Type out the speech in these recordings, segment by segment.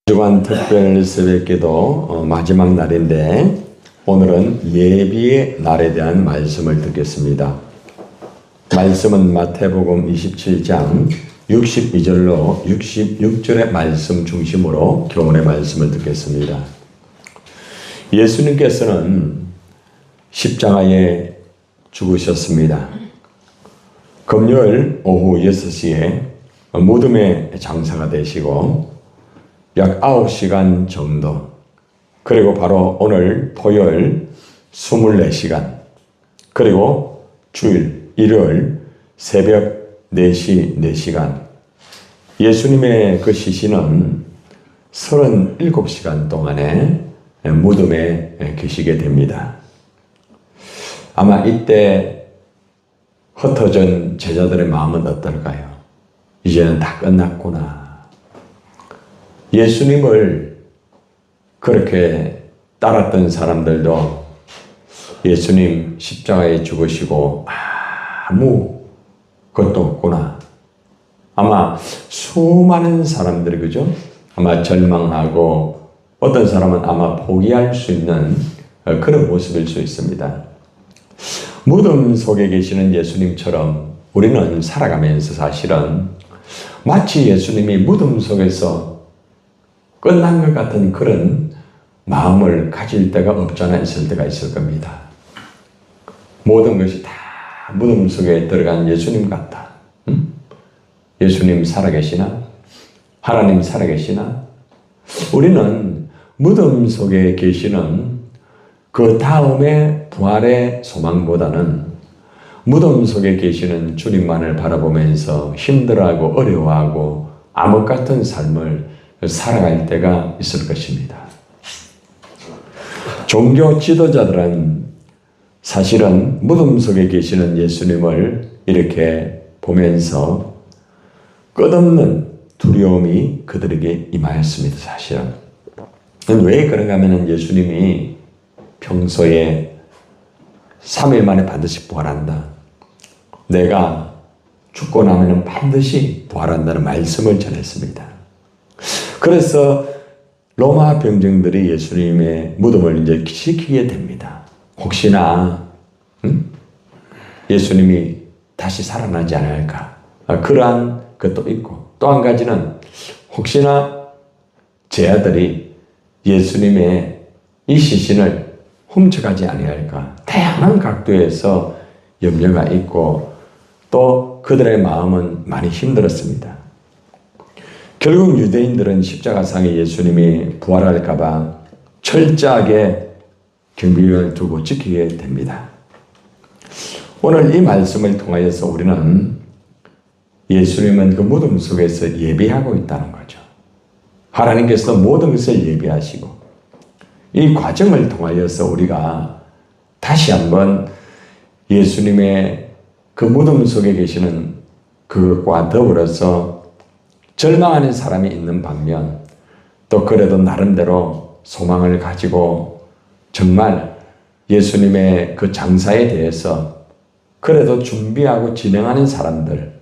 주간 특별 새벽기도 마지막 날인데 오늘은 예비의 날에 대한 말씀을 듣겠습니다. 말씀은 마태복음 27장 62절로 66절의 말씀 중심으로 교훈의 말씀을 듣겠습니다. 예수님께서는 십자가에 죽으셨습니다. 금요일 오후 6시에 무덤에 장사가 되시고 약 9시간 정도, 그리고 바로 오늘 토요일 24시간, 그리고 주일 일요일 새벽 4시 4시간, 예수님의 그 시신은 37시간 동안에 무덤에 계시게 됩니다. 아마 이때 흩어진 제자들의 마음은 어떨까요? 이제는 다 끝났구나. 예수님을 그렇게 따랐던 사람들도 예수님 십자가에 죽으시고 아무 것도 없구나. 아마 수많은 사람들이 그죠? 아마 절망하고 어떤 사람은 아마 포기할 수 있는 그런 모습일 수 있습니다. 무덤 속에 계시는 예수님처럼 우리는 살아가면서 사실은 마치 예수님이 무덤 속에서 끝난 것 같은 그런 마음을 가질 때가 없잖아 있을 때가 있을 겁니다. 모든 것이 다 무덤 속에 들어간 예수님 같다. 예수님 살아계시나? 하나님 살아계시나? 우리는 무덤 속에 계시는 그 다음의 부활의 소망보다는 무덤 속에 계시는 주님만을 바라보면서 힘들어하고 어려워하고 암흑 같은 삶을 살아갈 때가 있을 것입니다. 종교 지도자들은 사실은 무덤 속에 계시는 예수님을 이렇게 보면서 끝없는 두려움이 그들에게 임하였습니다. 사실은. 왜 그런가 하면 예수님이 평소에 3일 만에 반드시 부활한다. 내가 죽고 나면 반드시 부활한다는 말씀을 전했습니다. 그래서 로마 병정들이 예수님의 무덤을 이제 지키게 됩니다. 혹시나 예수님이 다시 살아나지 않을까, 그러한 것도 있고, 또 한 가지는 혹시나 제 아들이 예수님의 이 시신을 훔쳐가지 아니할까, 다양한 각도에서 염려가 있고 또 그들의 마음은 많이 힘들었습니다. 결국 유대인들은 십자가상에 예수님이 부활할까 봐 철저하게 경비를 두고 지키게 됩니다. 오늘 이 말씀을 통하여서 우리는 예수님은 그 무덤 속에서 예비하고 있다는 거죠. 하나님께서 모든 것을 예비하시고 이 과정을 통하여서 우리가 다시 한번 예수님의 그 무덤 속에 계시는 그것과 더불어서 절망하는 사람이 있는 반면 또 그래도 나름대로 소망을 가지고 정말 예수님의 그 장사에 대해서 그래도 준비하고 진행하는 사람들,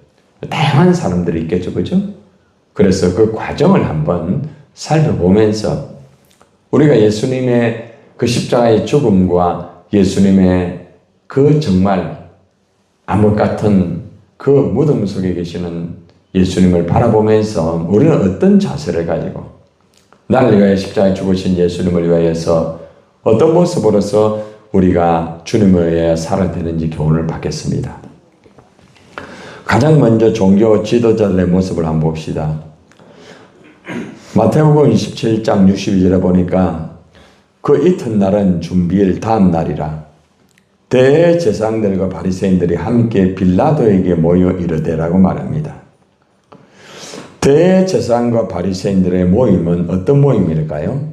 다양한 사람들이 있겠죠, 그죠? 그래서 그 과정을 한번 살펴보면서 우리가 예수님의 그 십자가의 죽음과 예수님의 그 정말 암흑 같은 그 무덤 속에 계시는 예수님을 바라보면서 우리는 어떤 자세를 가지고 나를 위하여 십자가에 죽으신 예수님을 위하여서 어떤 모습으로서 우리가 주님을 위하여 살아야 되는지 교훈을 받겠습니다. 가장 먼저 종교 지도자들의 모습을 한번 봅시다. 마태복음 27장 62절에 보니까 그 이튿날은 준비일 다음 날이라 대제사장들과 바리새인들이 함께 빌라도에게 모여 이르되라고 말합니다. 대제사장과 바리새인들의 모임은 어떤 모임일까요?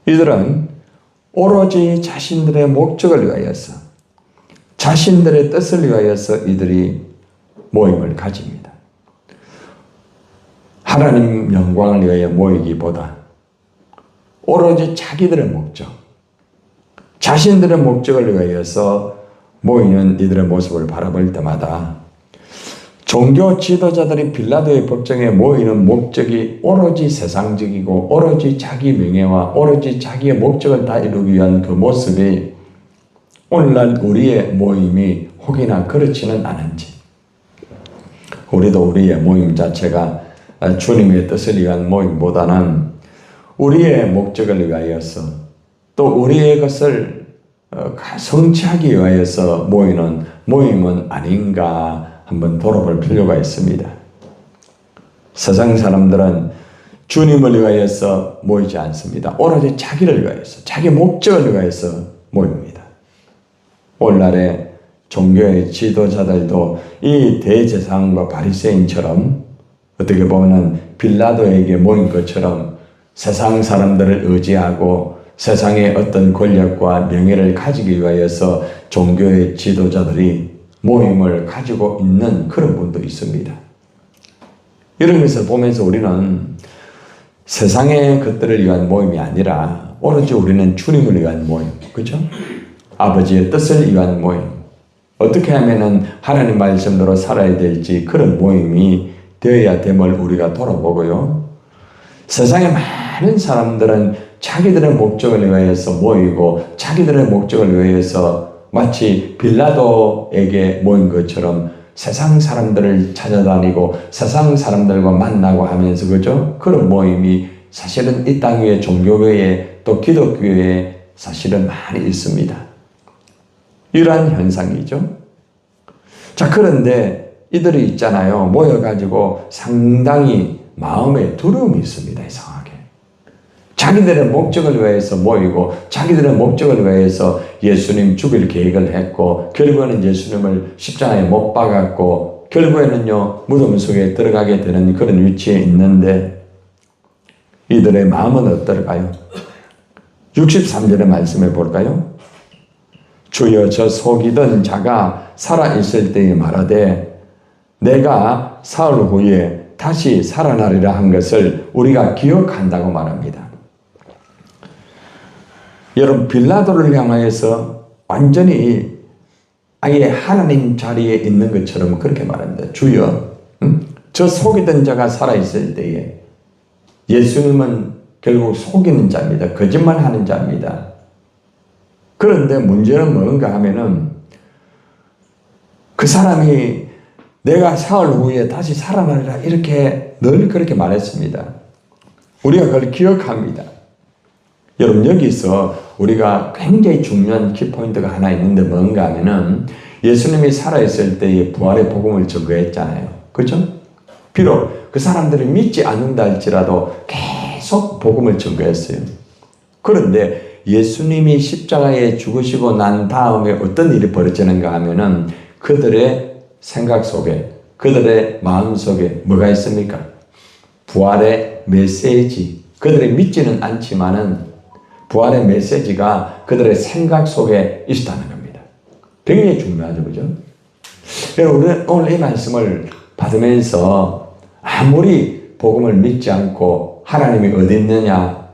이들은 오로지 자신들의 목적을 위하여서, 자신들의 뜻을 위하여서 이들이 모임을 가집니다. 하나님 영광을 위하여 모이기보다 오로지 자기들의 목적, 자신들의 목적을 위하여서 모이는 이들의 모습을 바라볼 때마다 종교 지도자들이 빌라도의 법정에 모이는 목적이 오로지 세상적이고 오로지 자기 명예와 오로지 자기의 목적을 다 이루기 위한 그 모습이 오늘날 우리의 모임이 혹이나 그렇지는 않은지, 우리도 우리의 모임 자체가 주님의 뜻을 위한 모임보다는 우리의 목적을 위하여서 또 우리의 것을 성취하기 위하여서 모이는 모임은 아닌가 한번 돌아볼 필요가 있습니다. 세상 사람들은 주님을 위하여서 모이지 않습니다. 오로지 자기를 위하여서, 자기 목적을 위하여서 모입니다. 오늘날의 종교의 지도자들도 이 대제사장과 바리새인처럼 어떻게 보면 빌라도에게 모인 것처럼 세상 사람들을 의지하고 세상의 어떤 권력과 명예를 가지기 위하여서 종교의 지도자들이 모임을 가지고 있는 그런 분도 있습니다. 이런 것을 보면서 우리는 세상의 것들을 위한 모임이 아니라 오로지 우리는 주님을 위한 모임, 그렇죠? 아버지의 뜻을 위한 모임, 어떻게 하면은 하나님 말씀대로 살아야 될지 그런 모임이 되어야 됨을 우리가 돌아보고요. 세상의 많은 사람들은 자기들의 목적을 위해서 모이고 자기들의 목적을 위해서 마치 빌라도에게 모인 것처럼 세상 사람들을 찾아다니고 세상 사람들과 만나고 하면서, 그죠? 그런 모임이 사실은 이 땅 위에 종교교회 또 기독교회에 사실은 많이 있습니다. 이러한 현상이죠. 자, 그런데 이들이 있잖아요. 모여가지고 상당히 마음에 두려움이 있습니다. 이상하게. 자기들의 목적을 위해서 모이고 자기들의 목적을 위해서 예수님 죽일 계획을 했고 결국에는 예수님을 십자가에 못 박았고 결국에는요 무덤 속에 들어가게 되는 그런 위치에 있는데 이들의 마음은 어떨까요? 63절의 말씀해 볼까요? 주여 저 속이던 자가 살아있을 때에 말하되 내가 사흘 후에 다시 살아나리라 한 것을 우리가 기억한다고 말합니다. 여러분, 빌라도를 향하여서 완전히 아예 하나님 자리에 있는 것처럼 그렇게 말합니다. 주여, 저 속이던 자가 살아있을 때에 예수님은 결국 속이는 자입니다. 거짓말하는 자입니다. 그런데 문제는 뭔가 하면은 그 사람이 내가 사흘 후에 다시 살아나리라 이렇게 늘 그렇게 말했습니다. 우리가 그걸 기억합니다. 여러분, 여기서 우리가 굉장히 중요한 키포인트가 하나 있는데 뭔가 하면은 예수님이 살아있을 때의 부활의 복음을 전거했잖아요. 그렇죠? 비록 그 사람들이 믿지 않는다 할지라도 계속 복음을 전거했어요. 그런데 예수님이 십자가에 죽으시고 난 다음에 어떤 일이 벌어지는가 하면은 그들의 생각 속에, 그들의 마음 속에 뭐가 있습니까? 부활의 메시지. 그들이 믿지는 않지만은 부활의 메시지가 그들의 생각 속에 있다는 겁니다. 굉장히 중요하죠, 그죠? 우리는 오늘 이 말씀을 받으면서 아무리 복음을 믿지 않고 하나님이 어디 있느냐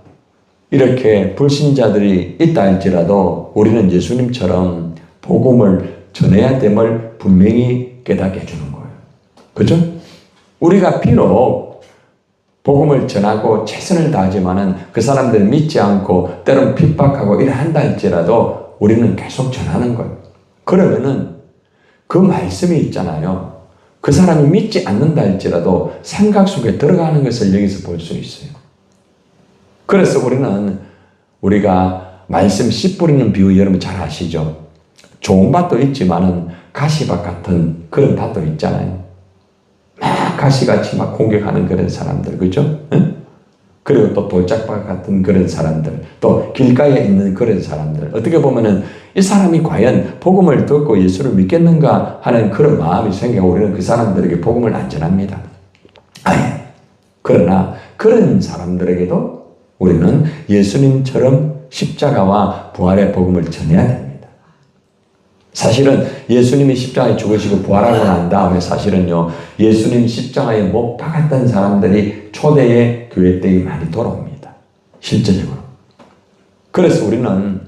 이렇게 불신자들이 있다 할지라도 우리는 예수님처럼 복음을 전해야 됨을 분명히 깨닫게 해주는 거예요. 그죠? 우리가 비록 복음을 전하고 최선을 다하지만은 그 사람들을 믿지 않고 때론 핍박하고 이래 한다 할지라도 우리는 계속 전하는 거예요. 그러면은 그 말씀이 있잖아요. 그 사람이 믿지 않는다 할지라도 생각 속에 들어가는 것을 여기서 볼 수 있어요. 그래서 우리가 말씀 씨 뿌리는 비유 여러분 잘 아시죠? 좋은 밭도 있지만은 가시밭 같은 그런 밭도 있잖아요. 막 가시같이 막 공격하는 그런 사람들, 그죠? 응? 그리고 또 돌짝밭 같은 그런 사람들, 또 길가에 있는 그런 사람들. 어떻게 보면은 이 사람이 과연 복음을 듣고 예수를 믿겠는가 하는 그런 마음이 생기고 우리는 그 사람들에게 복음을 안 전합니다. 그러나 그런 사람들에게도 우리는 예수님처럼 십자가와 부활의 복음을 전해야 됩니다. 사실은 예수님이 십자가에 죽으시고 부활하고 난 다음에 사실은요, 예수님 십자가에 못 박았던 사람들이 초대의 교회 때에 많이 돌아옵니다. 실제적으로. 그래서 우리는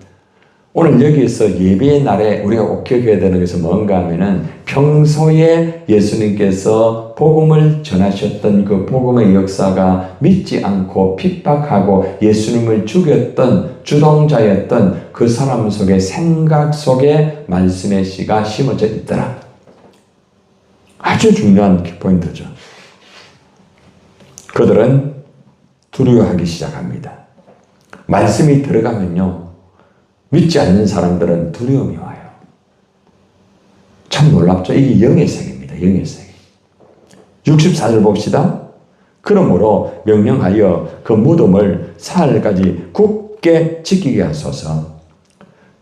오늘 여기서 예배의 날에 우리가 꼭 기억해야 되는 것은 뭔가 하면은 평소에 예수님께서 복음을 전하셨던 그 복음의 역사가 믿지 않고 핍박하고 예수님을 죽였던 주동자였던 그 사람 속의 생각 속에 말씀의 씨가 심어져 있더라. 아주 중요한 키포인트죠. 그들은 두려워하기 시작합니다. 말씀이 들어가면요, 믿지 않는 사람들은 두려움이 와요. 참 놀랍죠? 이게 영의 세계입니다. 영의 세계. 64절 봅시다. 그러므로 명령하여 그 무덤을 사흘까지 굳게 지키게 하소서.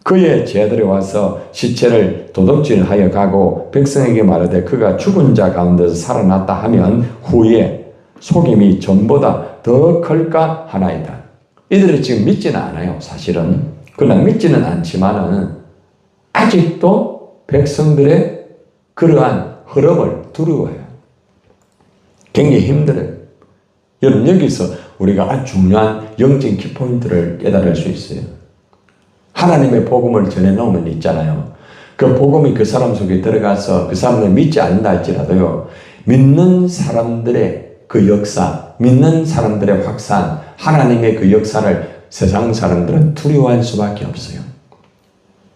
그의 제자들이 와서 시체를 도둑질하여 가고 백성에게 말하되 그가 죽은 자 가운데서 살아났다 하면 후에 속임이 전보다 더 클까 하나이다. 이들이 지금 믿지는 않아요. 사실은. 그러나 믿지는 않지만은 아직도 백성들의 그러한 흐름을 두려워해요. 굉장히 힘들어요. 여러분, 여기서 우리가 아주 중요한 영적인 키포인트를 깨달을 수 있어요. 하나님의 복음을 전해놓으면 있잖아요. 그 복음이 그 사람 속에 들어가서 그 사람들 믿지 않는다 할지라도요, 믿는 사람들의 그 역사, 믿는 사람들의 확산, 하나님의 그 역사를 세상 사람들은 두려워할 수밖에 없어요.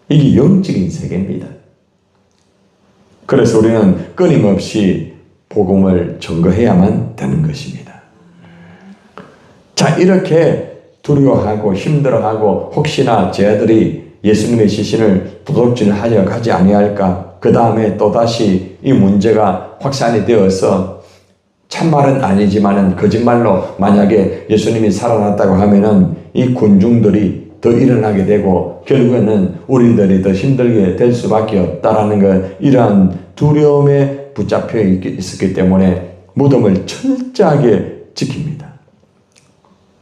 이게 영적인 세계입니다. 그래서 우리는 끊임없이 복음을 전거해야만 되는 것입니다. 자, 이렇게 두려워하고 힘들어하고 혹시나 제 아들이 예수님의 시신을 도둑질하여 가지 아니할까, 그 다음에 또다시 이 문제가 확산이 되어서 참말은 아니지만은 거짓말로 만약에 예수님이 살아났다고 하면은 이 군중들이 더 일어나게 되고 결국에는 우리들이 더 힘들게 될 수밖에 없다라는 것, 이러한 두려움에 붙잡혀 있었기 때문에 무덤을 철저하게 지킵니다.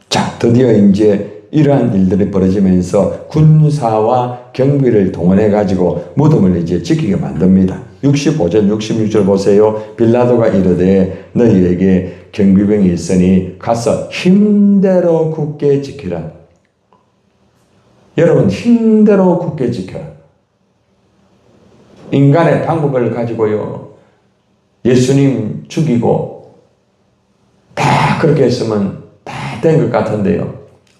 자, 드디어 이제 이러한 일들이 벌어지면서 군사와 경비를 동원해가지고 무덤을 이제 지키게 만듭니다. 65절, 66절 보세요. 빌라도가 이르되 너희에게 경비병이 있으니 가서 힘대로 굳게 지키라. 여러분, 힘대로 굳게 지켜라. 인간의 방법을 가지고요, 예수님 죽이고 다 그렇게 했으면 다 된 것 같은데요.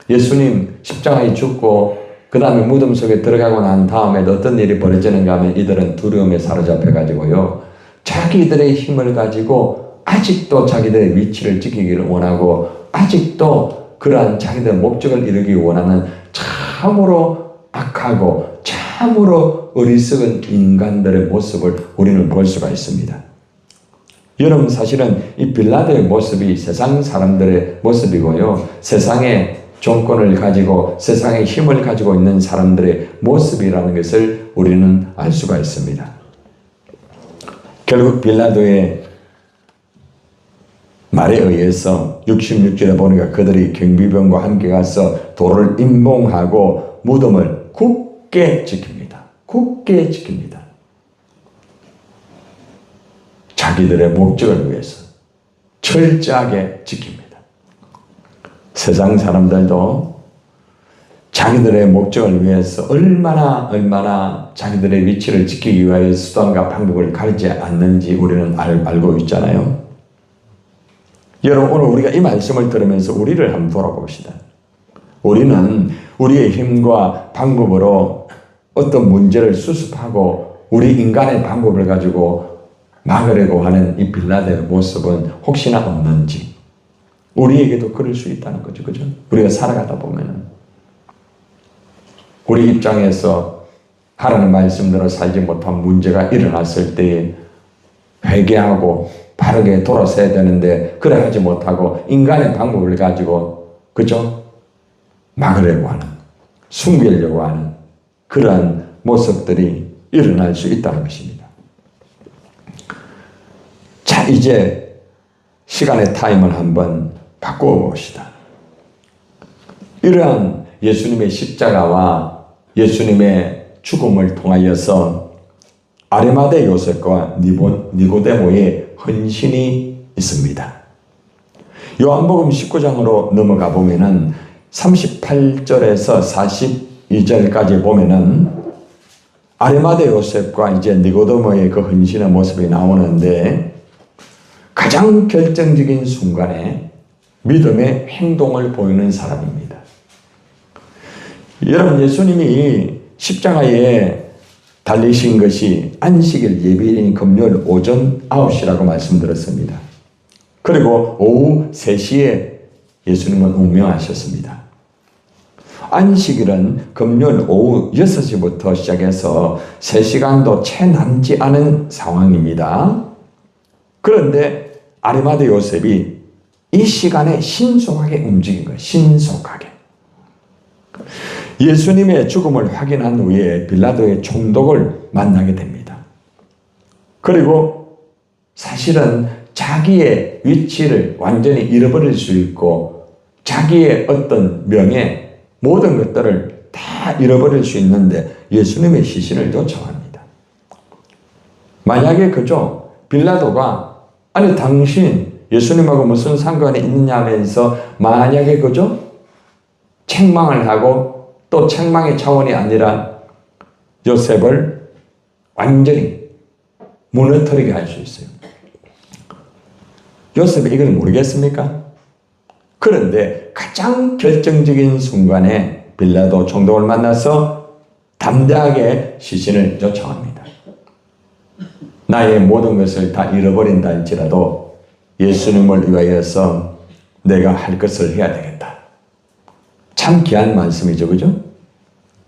예수님 십자가에 죽고 그 다음에 무덤 속에 들어가고 난 다음에 어떤 일이 벌어지는가 하면 이들은 두려움에 사로잡혀 가지고요, 자기들의 힘을 가지고 아직도 자기들의 위치를 지키기를 원하고 아직도 그러한 자기들의 목적을 이루기 원하는 참으로 악하고 참으로 어리석은 인간들의 모습을 우리는 볼 수가 있습니다. 여러분, 사실은 이 빌라도의 모습이 세상 사람들의 모습이고요, 세상의 정권을 가지고 세상의 힘을 가지고 있는 사람들의 모습이라는 것을 우리는 알 수가 있습니다. 결국 빌라도의 말에 의해서 66절에 보니까 그들이 경비병과 함께 가서 돌을 임봉하고 무덤을 굳게 지킵니다. 굳게 지킵니다. 자기들의 목적을 위해서 철저하게 지킵니다. 세상 사람들도 자기들의 목적을 위해서 얼마나 자기들의 위치를 지키기 위하여 수단과 방법을 가리지 않는지 우리는 알고 있잖아요. 여러분, 오늘 우리가 이 말씀을 들으면서 우리를 한번 돌아봅시다. 우리는 우리의 힘과 방법으로 어떤 문제를 수습하고 우리 인간의 방법을 가지고 막으려고 하는 이 빌라도의 모습은 혹시나 없는지, 우리에게도 그럴 수 있다는 거죠. 그죠? 우리가 살아가다 보면은 우리 입장에서 하나님 말씀대로 살지 못한 문제가 일어났을 때 회개하고 바르게 돌아서야 되는데 그래 하지 못하고 인간의 방법을 가지고, 그죠? 막으려고 하는, 숨기려고 하는 그러한 모습들이 일어날 수 있다는 것입니다. 자, 이제 시간의 타임을 한번 바꾸어 봅시다. 이러한 예수님의 십자가와 예수님의 죽음을 통하여서 아리마대 요셉과 니고데모의 헌신이 있습니다. 요한복음 19장으로 넘어가 보면은 38절에서 2절까지 보면은 아리마대 요셉과 이제 니고데모의 그 헌신의 모습이 나오는데 가장 결정적인 순간에 믿음의 행동을 보이는 사람입니다. 여러분, 예수님이 십자가에 달리신 것이 안식일 예배인 금요일 오전 9시라고 말씀드렸습니다. 그리고 오후 3시에 예수님은 운명하셨습니다. 안식일은 금요일 오후 6시부터 시작해서 3시간도 채 남지 않은 상황입니다. 그런데 아리마대 요셉이 이 시간에 신속하게 움직인 거예요. 신속하게. 예수님의 죽음을 확인한 후에 빌라도의 총독을 만나게 됩니다. 그리고 사실은 자기의 위치를 완전히 잃어버릴 수 있고 자기의 어떤 명예, 모든 것들을 다 잃어버릴 수 있는데 예수님의 시신을 요청합니다. 만약에 그죠? 빌라도가 아니 당신 예수님하고 무슨 상관이 있느냐면서 만약에 그죠? 책망을 하고 또 책망의 차원이 아니라 요셉을 완전히 무너뜨리게 할 수 있어요. 요셉이 이걸 모르겠습니까? 그런데 가장 결정적인 순간에 빌라도 총독을 만나서 담대하게 시신을 요청합니다. 나의 모든 것을 다 잃어버린다 할지라도 예수님을 위하여서 내가 할 것을 해야 되겠다. 참 귀한 말씀이죠, 그죠?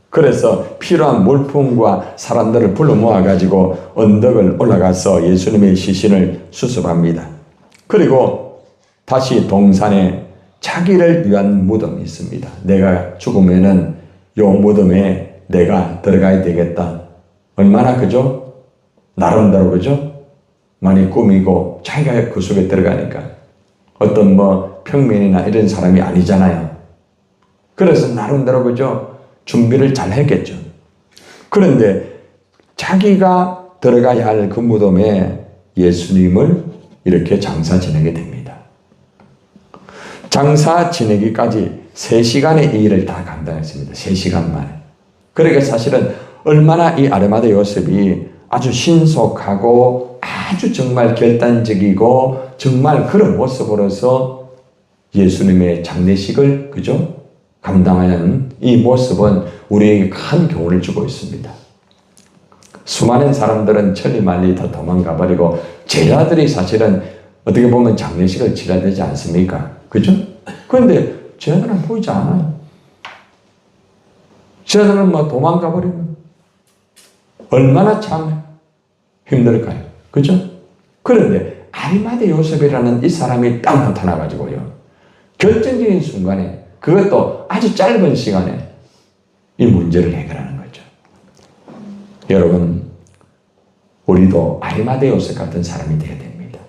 그래서 필요한 물품과 사람들을 불러 모아가지고 언덕을 올라가서 예수님의 시신을 수습합니다. 그리고 다시 동산에 자기를 위한 무덤이 있습니다. 내가 죽으면은 요 무덤에 내가 들어가야 되겠다. 얼마나 그죠? 나름대로 그죠? 많이 꾸미고 자기가 그 속에 들어가니까 어떤 뭐 평민이나 이런 사람이 아니잖아요. 그래서 나름대로 그죠? 준비를 잘 했겠죠. 그런데 자기가 들어가야 할 그 무덤에 예수님을 이렇게 장사 지내게 됩니다. 장사 지내기까지 3시간의 이 일을 다 감당했습니다. 3시간 만에. 그러니까 사실은 얼마나 이 아리마대 요셉이 아주 신속하고 아주 정말 결단적이고 정말 그런 모습으로서 예수님의 장례식을 그죠? 감당하는 이 모습은 우리에게 큰 교훈을 주고 있습니다. 수많은 사람들은 천리만리 다 도망가 버리고 제자들이 사실은 어떻게 보면 장례식을 치러야 되지 않습니까? 그죠? 그런데 제자들은 보이지 않아요. 제자들은 막 도망가 버리면 얼마나 참 힘들까요? 그죠? 그런데 아리마대 요셉이라는 이 사람이 딱 나타나가지고요. 결정적인 순간에 그것도 아주 짧은 시간에 이 문제를 해결하는 거죠. 여러분, 우리도 아리마대 요셉 같은 사람이 되어야 됩니다.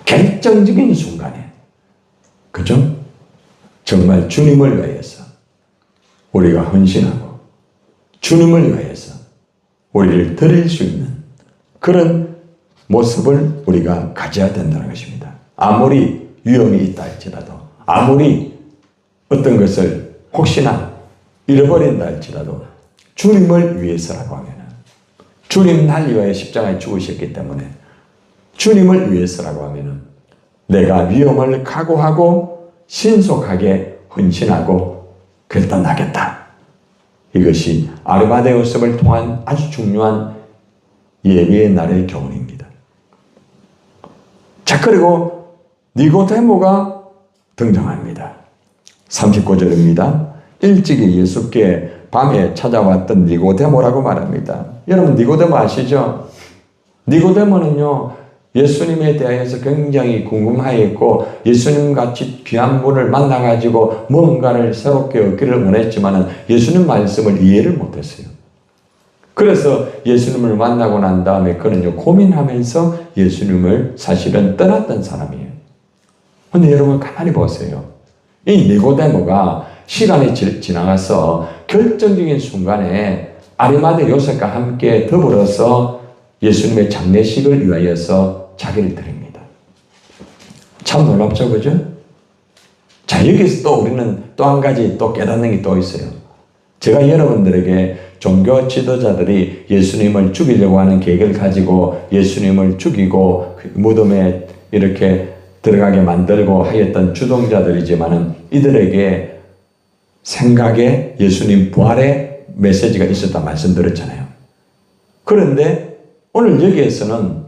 결정적인 순간에, 그죠? 정말 주님을 위하여서 우리가 헌신하고 주님을 위하여서 우리를 드릴 수 있는 그런 모습을 우리가 가져야 된다는 것입니다. 아무리 위험이 있다 할지라도, 아무리 어떤 것을 혹시나 잃어버린다 할지라도 주님을 위해서라고 하면 주님 날 위하여 십자가에 죽으셨기 때문에 주님을 위해서라고 하면 내가 위험을 각오하고 신속하게 헌신하고 결단하겠다. 이것이 아리마대 요셉을 통한 아주 중요한 예배의 날의 교훈입니다. 자, 그리고 니고데모가 등장합니다. 39절입니다. 일찍이 예수께 밤에 찾아왔던 니고데모라고 말합니다. 여러분, 니고데모 아시죠? 니고데모는요, 예수님에 대해서 굉장히 궁금하였고 예수님 같이 귀한 분을 만나가지고 뭔가를 새롭게 얻기를 원했지만 예수님 말씀을 이해를 못했어요. 그래서 예수님을 만나고 난 다음에 그는요 고민하면서 예수님을 사실은 떠났던 사람이에요. 근데 여러분 가만히 보세요. 이 니고데모가 시간이 지나가서 결정적인 순간에 아리마대 요셉과 함께 더불어서 예수님의 장례식을 위하여서 자기를 드립니다. 참 놀랍죠, 그죠? 자, 여기서 또 우리는 또 한 가지 또 깨닫는 게 또 있어요. 제가 여러분들에게 종교 지도자들이 예수님을 죽이려고 하는 계획을 가지고 예수님을 죽이고 무덤에 이렇게 들어가게 만들고 하였던 주동자들이지만은 이들에게 생각에 예수님 부활의 메시지가 있었다 말씀드렸잖아요. 그런데 오늘 여기에서는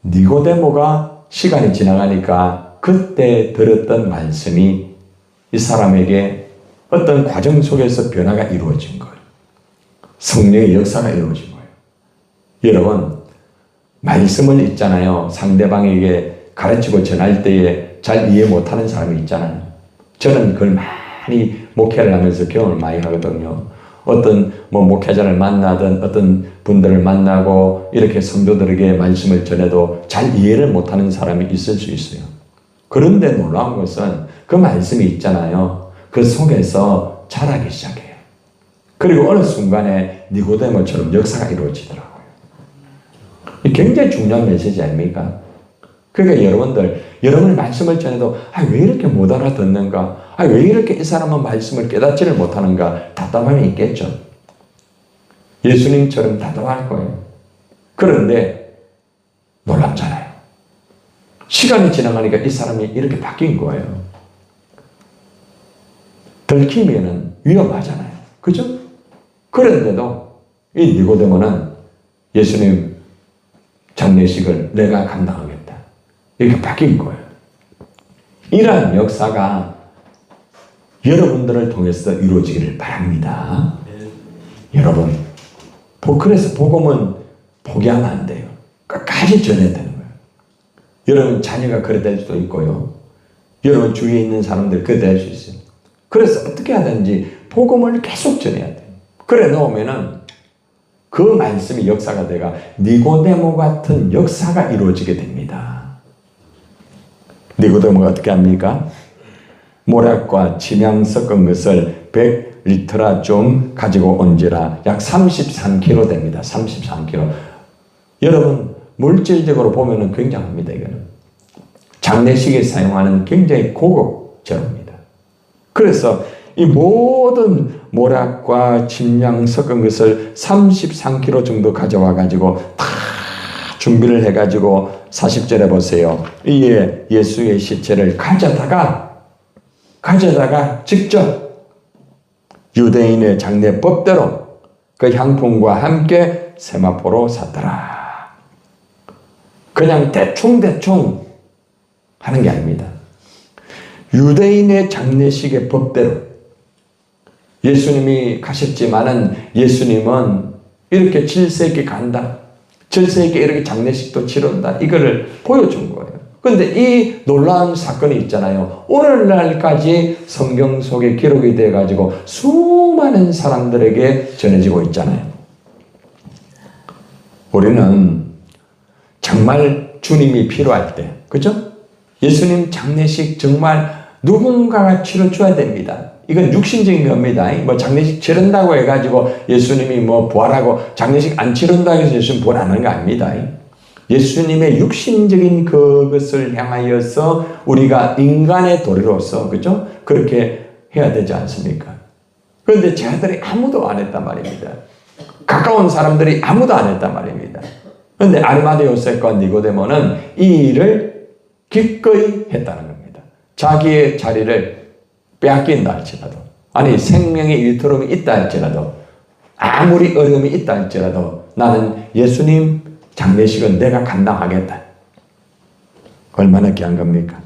니고데모가 시간이 지나가니까 그때 들었던 말씀이 이 사람에게 어떤 과정 속에서 변화가 이루어진 거예요. 성령의 역사가 이루어진 거예요. 여러분, 말씀을 있잖아요. 상대방에게 가르치고 전할 때에 잘 이해 못하는 사람이 있잖아요. 저는 그걸 많이 목회를 하면서 경험을 많이 하거든요. 어떤 목회자를 만나든 어떤 분들을 만나고 이렇게 성도들에게 말씀을 전해도 잘 이해를 못하는 사람이 있을 수 있어요. 그런데 놀라운 것은 그 말씀이 있잖아요. 그 속에서 자라기 시작해요. 그리고 어느 순간에 니고데모처럼 역사가 이루어지더라고요. 굉장히 중요한 메시지 아닙니까? 그러니까 여러분이 말씀을 전해도 왜 이렇게 못 알아듣는가? 왜 이렇게 이 사람은 말씀을 깨닫지를 못하는가? 답답함이 있겠죠. 예수님처럼 답답할 거예요. 그런데 놀랍잖아요. 시간이 지나가니까 이 사람이 이렇게 바뀐 거예요. 들키면은 위험하잖아요. 그죠? 그런데도 이 니고데모는 예수님 장례식을 내가 감당하겠다. 이렇게 바뀐 거예요. 이러한 역사가 여러분들을 통해서 이루어지기를 바랍니다. 여러분, 그래서 복음은 포기하면 안 돼요. 끝까지 전해야 되는 거예요. 여러분 자녀가 그래 될 수도 있고요. 여러분 주위에 있는 사람들 그래 될 수 있어요. 그래서 어떻게 하든지 복음을 계속 전해야 돼요. 그래 놓으면은 그 말씀이 역사가 돼가 니고데모 같은 역사가 이루어지게 됩니다. 니고데모가 어떻게 합니까? 모략과 침향 섞은 것을 100리터라 좀 가지고 온지라 약 33kg 됩니다. 33kg. 여러분 물질적으로 보면은 굉장합니다. 이거는 장례식에 사용하는 굉장히 고급 재료입니다. 그래서 이 모든 모략과 침향 섞은 것을 33kg 정도 가져와 가지고 다 준비를 해 가지고 40절에 보세요. 이에 예수의 시체를 가져다가 직접 유대인의 장례법대로 그 향품과 함께 세마포로 샀더라. 그냥 대충 하는 게 아닙니다. 유대인의 장례식의 법대로 예수님이 가셨지만은 예수님은 이렇게 7세기 간다. 7세기 이렇게 장례식도 치른다. 이거를 보여준 거예요. 그런데 이 놀라운 사건이 있잖아요. 오늘날까지 성경 속에 기록이 돼가지고 수많은 사람들에게 전해지고 있잖아요. 우리는 정말 주님이 필요할 때, 그죠? 예수님 장례식 정말 누군가가 치러줘야 됩니다. 이건 육신적인 겁니다. 장례식 치른다고 해가지고 예수님이 부활하고 장례식 안 치른다고 해서 예수님 부활 안 하는 거 아닙니다. 예수님의 육신적인 그것을 향하여서 우리가 인간의 도리로서, 그죠? 그렇게 해야 되지 않습니까? 그런데 쟤들이 아무도 안 했단 말입니다. 가까운 사람들이 아무도 안 했단 말입니다. 그런데 아리마대 요셉과 니고데모는 이 일을 기꺼이 했다는 겁니다. 자기의 자리를 빼앗긴다 할지라도, 아니 생명의 일터름이 있다 할지라도, 아무리 어려움이 있다 할지라도 나는 예수님 장례식은 내가 감당하겠다. 얼마나 귀한 겁니까?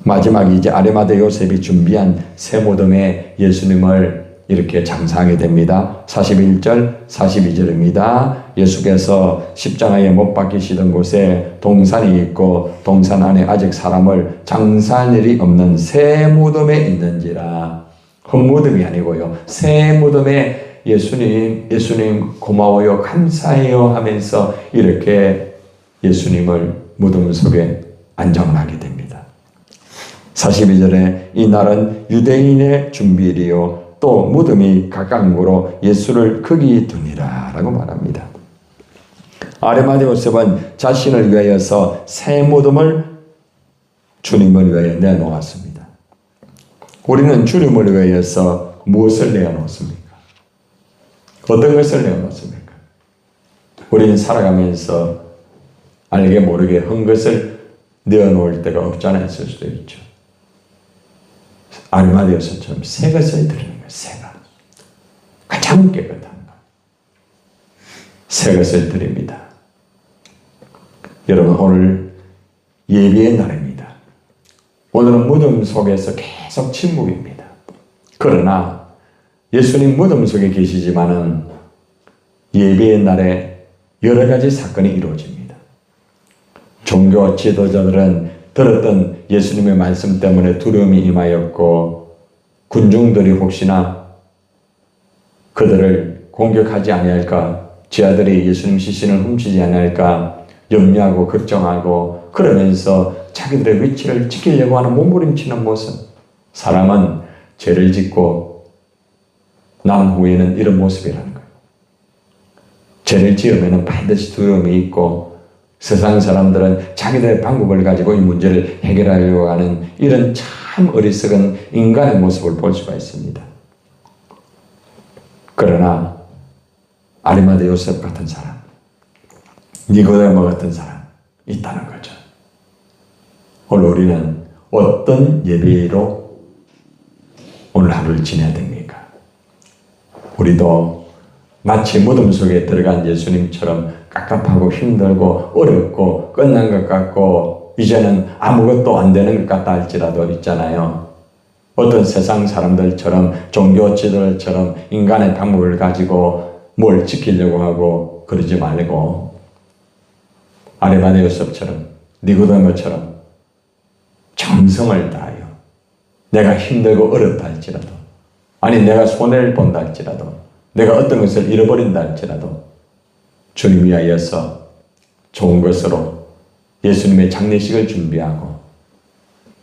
마지막 이제 아리마대 요셉이 준비한 새 무덤에 예수님을 이렇게 장사하게 됩니다. 41절, 42절입니다. 예수께서 십자가에 못 박히시던 곳에 동산이 있고 동산 안에 아직 사람을 장사할 일이 없는 새 무덤에 있는지라. 헛무덤이 아니고요. 새 무덤에 예수님 고마워요, 감사해요 하면서 이렇게 예수님을 무덤 속에 안장을 하게 됩니다. 42절에 이 날은 유대인의 준비일이요 또 무덤이 가까움으로 예수를 거기 두니라 라고 말합니다. 아리마대 요셉은 자신을 위하여서 새 무덤을 주님을 위하여 내놓았습니다. 우리는 주님을 위하여서 무엇을 내어놓습니까? 어떤 것을 내어놓습니까? 우리는 살아가면서 알게 모르게 한 것을 내어놓을 때가 없지 않아 있을 수도 있죠. 아리마대요서처럼 새 것을 드리는 거예요. 새가 가장 깨끗한 것, 새 것을 드립니다. 여러분, 오늘 예배의 날입니다. 오늘은 무덤 속에서 계속 침묵입니다. 그러나 예수님 무덤 속에 계시지만은 예배의 날에 여러 가지 사건이 이루어집니다. 종교 지도자들은 들었던 예수님의 말씀 때문에 두려움이 임하였고, 군중들이 혹시나 그들을 공격하지 아니할까, 제 아들이 예수님 시신을 훔치지 아니할까 염려하고 걱정하고, 그러면서 자기들의 위치를 지키려고 하는 몸부림치는 모습. 사람은 죄를 짓고 난 후에는 이런 모습이라는 거예요. 죄를 지으면 반드시 두려움이 있고, 세상 사람들은 자기들의 방법을 가지고 이 문제를 해결하려고 하는 이런 참 어리석은 인간의 모습을 볼 수가 있습니다. 그러나 아리마대 요셉 같은 사람, 니고데모 같은 사람 있다는 거죠. 오늘 우리는 어떤 예배로 오늘 하루를 지내야 됩니까? 우리도 마치 무덤 속에 들어간 예수님처럼 깝깝하고 힘들고 어렵고 끝난 것 같고 이제는 아무것도 안 되는 것 같다 할지라도 있잖아요. 어떤 세상 사람들처럼 종교 지도자처럼 인간의 방법을 가지고 뭘 지키려고 하고 그러지 말고 아리마대 요셉처럼 니고데모처럼 정성을 다하여 내가 힘들고 어렵다 할지라도, 아니 내가 손해를 본다 할지라도, 내가 어떤 것을 잃어버린다 할지라도 주님 위하여서 좋은 것으로 예수님의 장례식을 준비하고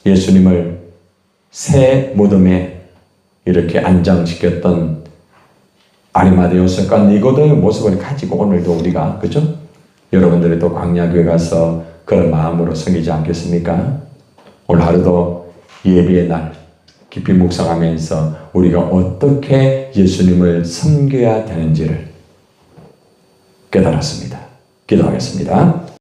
예수님을 새 무덤에 이렇게 안장시켰던 아리마대 요셉과 니고데모의 모습을 가지고 오늘도 우리가, 그죠? 여러분들이 또 광야교회 가서 그런 마음으로 섬기지 않겠습니까? 오늘 하루도 예배의 날 깊이 묵상하면서 우리가 어떻게 예수님을 섬겨야 되는지를 깨달았습니다. 기도하겠습니다.